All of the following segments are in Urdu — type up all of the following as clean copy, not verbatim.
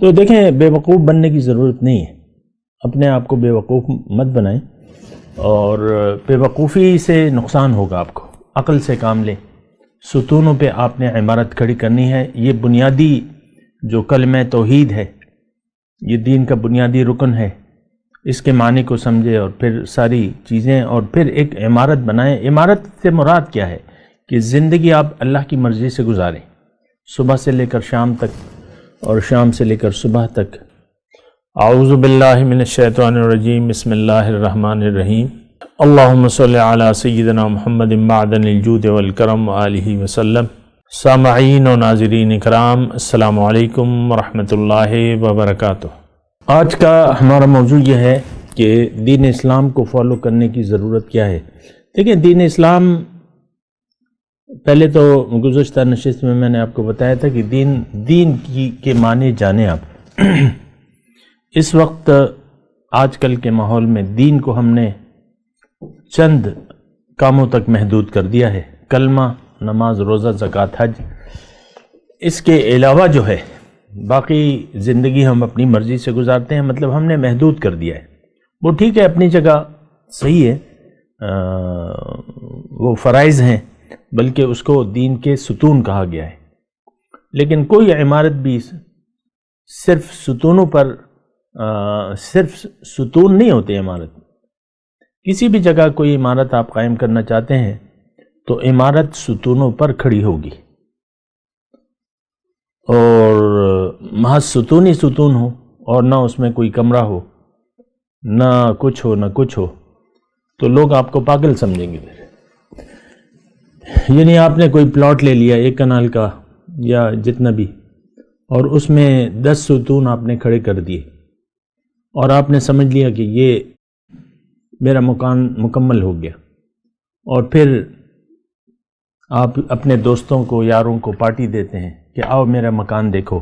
تو دیکھیں، بیوقوف بننے کی ضرورت نہیں ہے، اپنے آپ کو بیوقوف مت بنائیں، اور بیوقوفی سے نقصان ہوگا آپ کو۔ عقل سے کام لیں، ستونوں پہ آپ نے عمارت کھڑی کرنی ہے۔ یہ بنیادی جو کلمہ توحید ہے، یہ دین کا بنیادی رکن ہے، اس کے معنی کو سمجھے اور پھر ساری چیزیں، اور پھر ایک عمارت بنائیں۔ عمارت سے مراد کیا ہے کہ زندگی آپ اللہ کی مرضی سے گزاریں، صبح سے لے کر شام تک اور شام سے لے کر صبح تک۔ اعوذ باللہ من الشیطان الرجیم، بسم اللہ الرحمن الرحیم۔ اللہم صلی علی سیدنا محمد معدن الجود والکرم وآلہ وسلم۔ سامعین و ناظرین اکرام، السلام علیکم ورحمۃ اللہ وبرکاتہ۔ آج کا ہمارا موضوع یہ ہے کہ دین اسلام کو فالو کرنے کی ضرورت کیا ہے۔ دیکھیں، دین اسلام، پہلے تو گزشتہ نشست میں نے آپ کو بتایا تھا کہ دین کے معنی جانیں آپ۔ اس وقت آج کل کے ماحول میں دین کو ہم نے چند کاموں تک محدود کر دیا ہے، کلمہ، نماز، روزہ، زکوٰۃ، حج۔ اس کے علاوہ جو ہے باقی زندگی ہم اپنی مرضی سے گزارتے ہیں، مطلب ہم نے محدود کر دیا ہے۔ وہ ٹھیک ہے، اپنی جگہ صحیح ہے، وہ فرائض ہیں، بلکہ اس کو دین کے ستون کہا گیا ہے۔ لیکن کوئی عمارت بھی صرف ستونوں پر صرف ستون نہیں ہوتے۔ عمارت، کسی بھی جگہ کوئی عمارت آپ قائم کرنا چاہتے ہیں تو عمارت ستونوں پر کھڑی ہوگی، اور محض ستون ہی ستون ہو اور نہ اس میں کوئی کمرہ ہو، نہ کچھ ہو، نہ کچھ ہو، تو لوگ آپ کو پاگل سمجھیں گے۔ یعنی آپ نے کوئی پلاٹ لے لیا 1 کنال کا یا جتنا بھی، اور اس میں 10 ستون آپ نے کھڑے کر دیے، اور آپ نے سمجھ لیا کہ یہ میرا مکان مکمل ہو گیا، اور پھر آپ اپنے دوستوں کو، یاروں کو پارٹی دیتے ہیں کہ آؤ میرا مکان دیکھو۔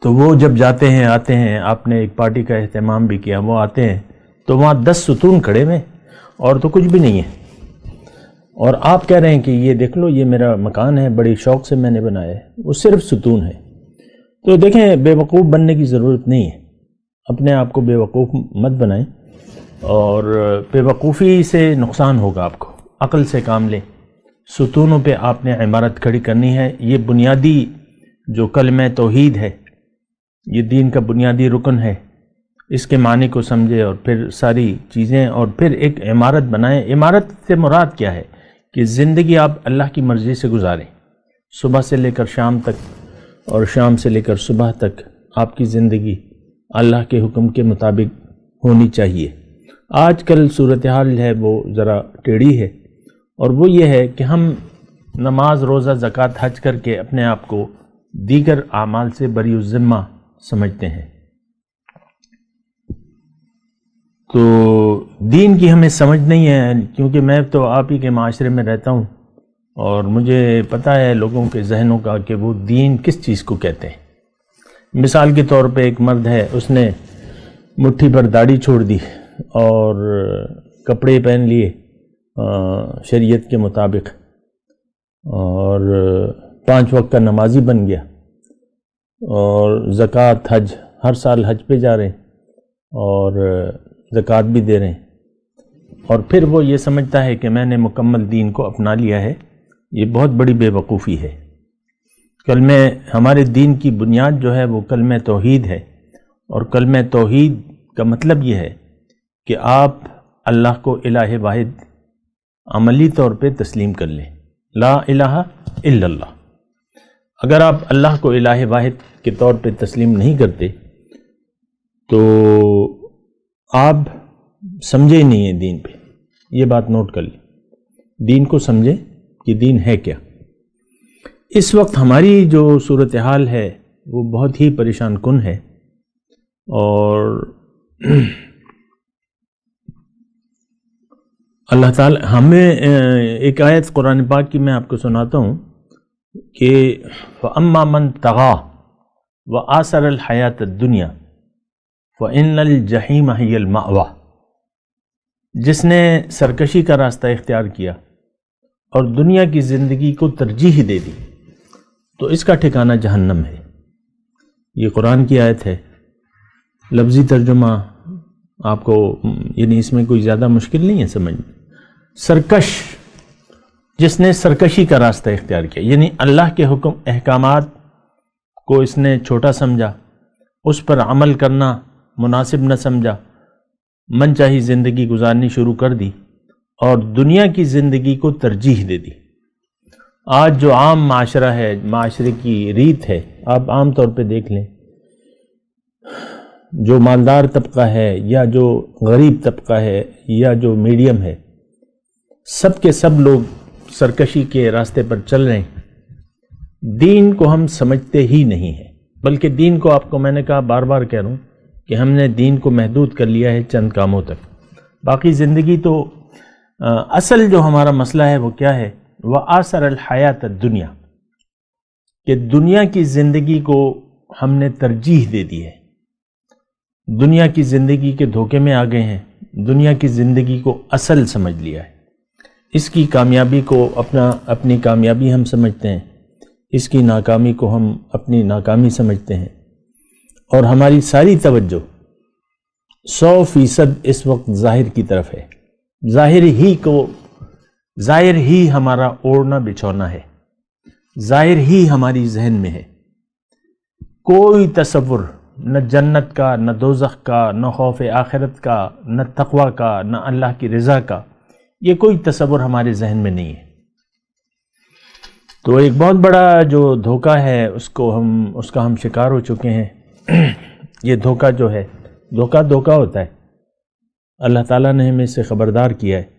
تو وہ جب جاتے ہیں، آتے ہیں، آپ نے ایک پارٹی کا اہتمام بھی کیا، وہ آتے ہیں تو وہاں 10 ستون کھڑے ہوئے اور تو کچھ بھی نہیں ہے، اور آپ کہہ رہے ہیں کہ یہ دیکھ لو، یہ میرا مکان ہے، بڑی شوق سے میں نے بنایا ہے، وہ صرف ستون ہے۔ تو دیکھیں، بیوقوف بننے کی ضرورت نہیں ہے، اپنے آپ کو بیوقوف مت بنائیں، اور بیوقوفی سے نقصان ہوگا آپ کو۔ عقل سے کام لیں، ستونوں پہ آپ نے عمارت کھڑی کرنی ہے۔ یہ بنیادی جو کلمہ توحید ہے، یہ دین کا بنیادی رکن ہے، اس کے معنی کو سمجھے اور پھر ساری چیزیں، اور پھر ایک عمارت بنائیں۔ عمارت سے مراد کیا ہے کہ زندگی آپ اللہ کی مرضی سے گزاریں، صبح سے لے کر شام تک اور شام سے لے کر صبح تک آپ کی زندگی اللہ کے حکم کے مطابق ہونی چاہیے۔ آج کل صورتحال ہے وہ ذرا ٹیڑھی ہے، اور وہ یہ ہے کہ ہم نماز، روزہ، زکوٰۃ، حج کر کے اپنے آپ کو دیگر اعمال سے بری الذمہ سمجھتے ہیں۔ تو دین کی ہمیں سمجھ نہیں ہے، کیونکہ میں تو آپ ہی کے معاشرے میں رہتا ہوں، اور مجھے پتہ ہے لوگوں کے ذہنوں کا کہ وہ دین کس چیز کو کہتے ہیں۔ مثال کے طور پہ ایک مرد ہے، اس نے مٹھی پر داڑھی چھوڑ دی اور کپڑے پہن لیے شریعت کے مطابق، اور 5 وقت کا نمازی بن گیا، اور زکوٰۃ، حج، ہر سال حج پہ جا رہے ہیں اور زکوٰۃ بھی دے رہے ہیں، اور پھر وہ یہ سمجھتا ہے کہ میں نے مکمل دین کو اپنا لیا ہے۔ یہ بہت بڑی بے وقوفی ہے۔ کلمہ، ہمارے دین کی بنیاد جو ہے وہ کلمہ توحید ہے، اور کلمہ توحید کا مطلب یہ ہے کہ آپ اللہ کو الہ واحد عملی طور پہ تسلیم کر لیں، لا الہ الا اللہ۔ اگر آپ اللہ کو الہ واحد کے طور پہ تسلیم نہیں کرتے تو آپ سمجھے نہیں ہیں دین پہ۔ یہ بات نوٹ کر لیں، دین کو سمجھیں کہ دین ہے کیا۔ اس وقت ہماری جو صورتحال ہے وہ بہت ہی پریشان کن ہے، اور اللہ تعالی ہمیں ایک آیت قرآن پاک کی میں آپ کو سناتا ہوں کہ فَأَمَّا مَن طَغَىٰ وَآثَرَ الْحَيَاةَ الدُّنْيَا فَإِنَّ الْجَحِيمَ هِيَ الْمَأْوَىٰ۔ جس نے سرکشی کا راستہ اختیار کیا اور دنیا کی زندگی کو ترجیح دے دی تو اس کا ٹھکانہ جہنم ہے۔ یہ قرآن کی آیت ہے، لفظی ترجمہ آپ کو یعنی اس میں کوئی زیادہ مشکل نہیں ہے سمجھ۔ سرکش، جس نے سرکشی کا راستہ اختیار کیا، یعنی اللہ کے حکم احکامات کو اس نے چھوٹا سمجھا، اس پر عمل کرنا مناسب نہ سمجھا، من چاہی زندگی گزارنی شروع کر دی اور دنیا کی زندگی کو ترجیح دے دی۔ آج جو عام معاشرہ ہے، معاشرے کی ریت ہے، آپ عام طور پہ دیکھ لیں، جو مالدار طبقہ ہے یا جو غریب طبقہ ہے یا جو میڈیم ہے، سب کے سب لوگ سرکشی کے راستے پر چل رہے ہیں۔ دین کو ہم سمجھتے ہی نہیں ہیں، بلکہ دین کو، آپ کو میں نے کہا، بار بار کہہ رہا ہوں کہ ہم نے دین کو محدود کر لیا ہے چند کاموں تک۔ باقی زندگی تو اصل جو ہمارا مسئلہ ہے وہ کیا ہے؟ وَآثَرَ الْحَيَاةَ الدُّنْيَا، کہ دنیا کی زندگی کو ہم نے ترجیح دے دی ہے، دنیا کی زندگی کے دھوکے میں آ گئے ہیں، دنیا کی زندگی کو اصل سمجھ لیا ہے، اس کی کامیابی کو اپنی کامیابی ہم سمجھتے ہیں، اس کی ناکامی کو ہم اپنی ناکامی سمجھتے ہیں، اور ہماری ساری توجہ 100% اس وقت ظاہر کی طرف ہے۔ ظاہر ہی ہمارا اوڑھنا بچھونا ہے، ظاہر ہی ہماری ذہن میں ہے۔ کوئی تصور نہ جنت کا، نہ دوزخ کا، نہ خوف آخرت کا، نہ تقوی کا، نہ اللہ کی رضا کا، یہ کوئی تصور ہمارے ذہن میں نہیں ہے۔ تو ایک بہت بڑا جو دھوکہ ہے اس کا ہم شکار ہو چکے ہیں۔ یہ دھوکہ جو ہے، دھوکہ ہوتا ہے، اللہ تعالیٰ نے ہمیں اس سے خبردار کیا ہے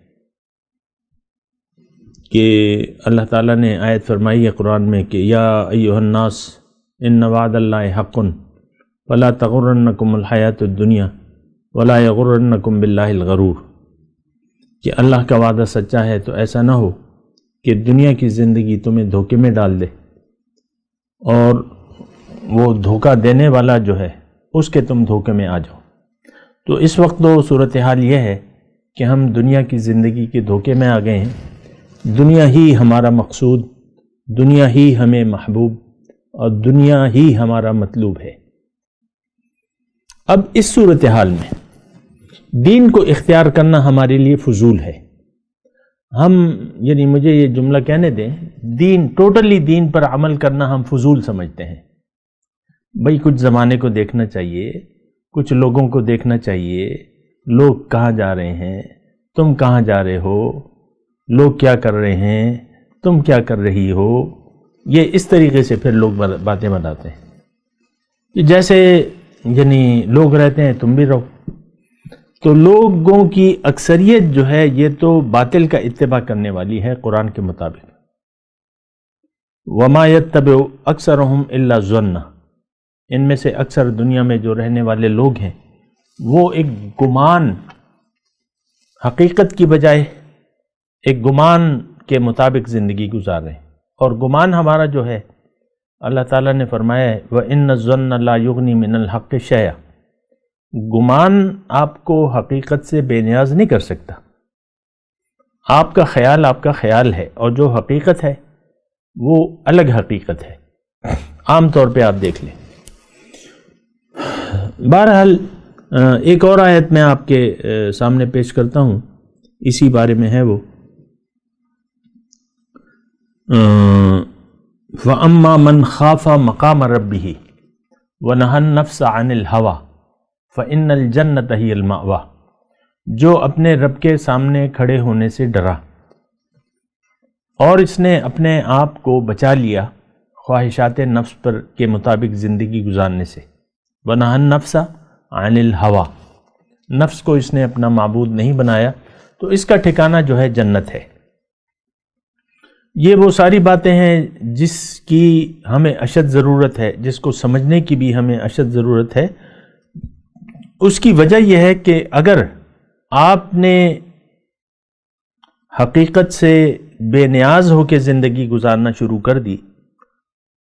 کہ اللہ تعالیٰ نے آیت فرمائی ہے قرآن میں کہ یا ایھا الناس ان وعد اللہ حق فلا تغرنکم الحیاۃ الدنیا ولا یغرنکم باللہ الغرور، کہ اللہ کا وعدہ سچا ہے تو ایسا نہ ہو کہ دنیا کی زندگی تمہیں دھوکے میں ڈال دے اور وہ دھوکہ دینے والا جو ہے اس کے تم دھوکے میں آ جاؤ۔ تو اس وقت تو صورتحال یہ ہے کہ ہم دنیا کی زندگی کے دھوکے میں آ گئے ہیں، دنیا ہی ہمارا مقصود، دنیا ہی ہمیں محبوب اور دنیا ہی ہمارا مطلوب ہے۔ اب اس صورتحال میں دین کو اختیار کرنا ہمارے لیے فضول ہے۔ یعنی مجھے یہ جملہ کہنے دیں، ٹوٹلی دین پر عمل کرنا ہم فضول سمجھتے ہیں۔ بھئی کچھ زمانے کو دیکھنا چاہیے، کچھ لوگوں کو دیکھنا چاہیے، لوگ کہاں جا رہے ہیں، تم کہاں جا رہے ہو، لوگ کیا کر رہے ہیں، تم کیا کر رہی ہو، یہ اس طریقے سے پھر لوگ باتیں بناتے ہیں، جیسے یعنی لوگ رہتے ہیں تم بھی رہو۔ تو لوگوں کی اکثریت جو ہے یہ تو باطل کا اتباع کرنے والی ہے قرآن کے مطابق۔ وَمَا يَتَّبِعُ أَكْثَرُهُمْ إِلَّا الظَّنَّ، ان میں سے اکثر دنیا میں جو رہنے والے لوگ ہیں وہ ایک گمان، حقیقت کی بجائے ایک گمان کے مطابق زندگی گزار رہے ہیں۔ اور گمان ہمارا جو ہے، اللہ تعالیٰ نے فرمایا ہے وَإِنَّ الظَّنَّ لَا يُغْنِي مِنَ الْحَقِّ شَيْئًا، گمان آپ کو حقیقت سے بے نیاز نہیں کر سکتا۔ آپ کا خیال ہے اور جو حقیقت ہے وہ الگ حقیقت ہے، عام طور پہ آپ دیکھ لیں۔ بہرحال ایک اور آیت میں آپ کے سامنے پیش کرتا ہوں، اسی بارے میں ہے وہ، وَأَمَّا مَنْ خَافَ مَقَامَ رَبِّهِ وَنَهَى النَّفْسَ عَنِ الْهَوَى فَإِنَّ الْجَنَّةَ هِيَ الْمَأْوَى، جو اپنے رب کے سامنے کھڑے ہونے سے ڈرا اور اس نے اپنے آپ کو بچا لیا خواہشات نفس پر کے مطابق زندگی گزارنے سے، وَنَهَى النَّفْسَ عَنِ الْهَوَى، نفس کو اس نے اپنا معبود نہیں بنایا، تو اس کا ٹھکانہ جو ہے جنت ہے۔ یہ وہ ساری باتیں ہیں جس کی ہمیں اشد ضرورت ہے، جس کو سمجھنے کی بھی ہمیں اشد ضرورت ہے۔ اس کی وجہ یہ ہے کہ اگر آپ نے حقیقت سے بے نیاز ہو کے زندگی گزارنا شروع کر دی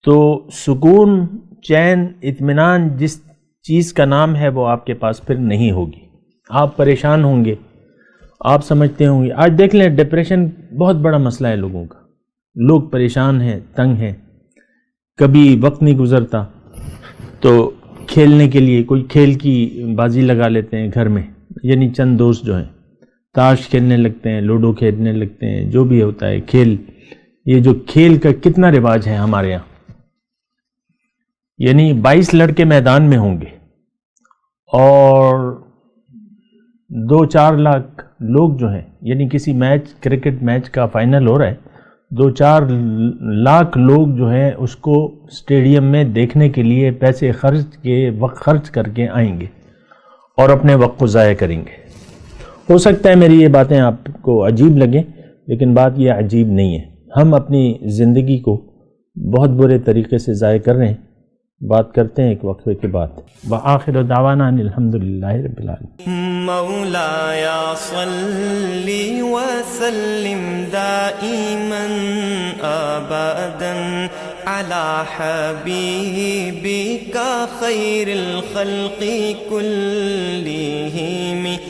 تو سکون، چین، اطمینان جس چیز کا نام ہے وہ آپ کے پاس پھر نہیں ہوگی۔ آپ پریشان ہوں گے، آپ سمجھتے ہوں گے، آج دیکھ لیں ڈپریشن بہت بڑا مسئلہ ہے لوگوں کا، لوگ پریشان ہیں، تنگ ہیں، کبھی وقت نہیں گزرتا، تو کھیلنے کے لیے کوئی کھیل کی بازی لگا لیتے ہیں گھر میں، یعنی چند دوست جو ہیں تاش کھیلنے لگتے ہیں، لوڈو کھیلنے لگتے ہیں، جو بھی ہوتا ہے کھیل. یہ جو کھیل کا کتنا رواج ہے ہمارے یہاں، یعنی 22 لڑکے میدان میں ہوں گے اور 2-4 لاکھ لوگ جو ہیں، یعنی کسی میچ کرکٹ میچ کا فائنل ہو رہا ہے، 2-4 لاکھ لوگ جو ہیں اس کو اسٹیڈیم میں دیکھنے کے لیے پیسے وقت خرچ کر کے آئیں گے اور اپنے وقت کو ضائع کریں گے. ہو سکتا ہے میری یہ باتیں آپ کو عجیب لگیں، لیکن بات یہ عجیب نہیں ہے. ہم اپنی زندگی کو بہت برے طریقے سے ضائع کر رہے ہیں. بات کرتے ہیں ایک وقفے کے بعد. وآخر دعوانا ان الحمدللہ رب العالمین. مولایا صلی وسلم دائما ابدا علی حبیبک خیر الخلق کل